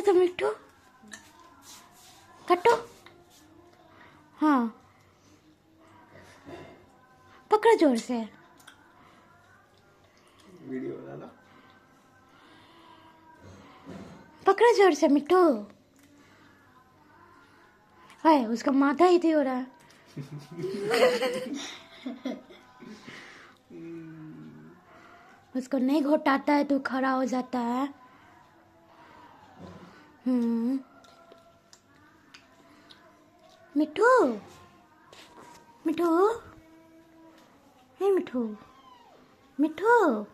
काटो तो मिट्टू, काटो। हाँ, पकड़ो जोर से। वीडियो बनाना। पकड़ो जोर से मिट्टू। हाय, उसका माथा ही थी हो रहा है। उसको नहीं घोटाता है तो खड़ा हो जाता है। मिट्टू, मिट्टू, हे मिट्टू, मिट्टू।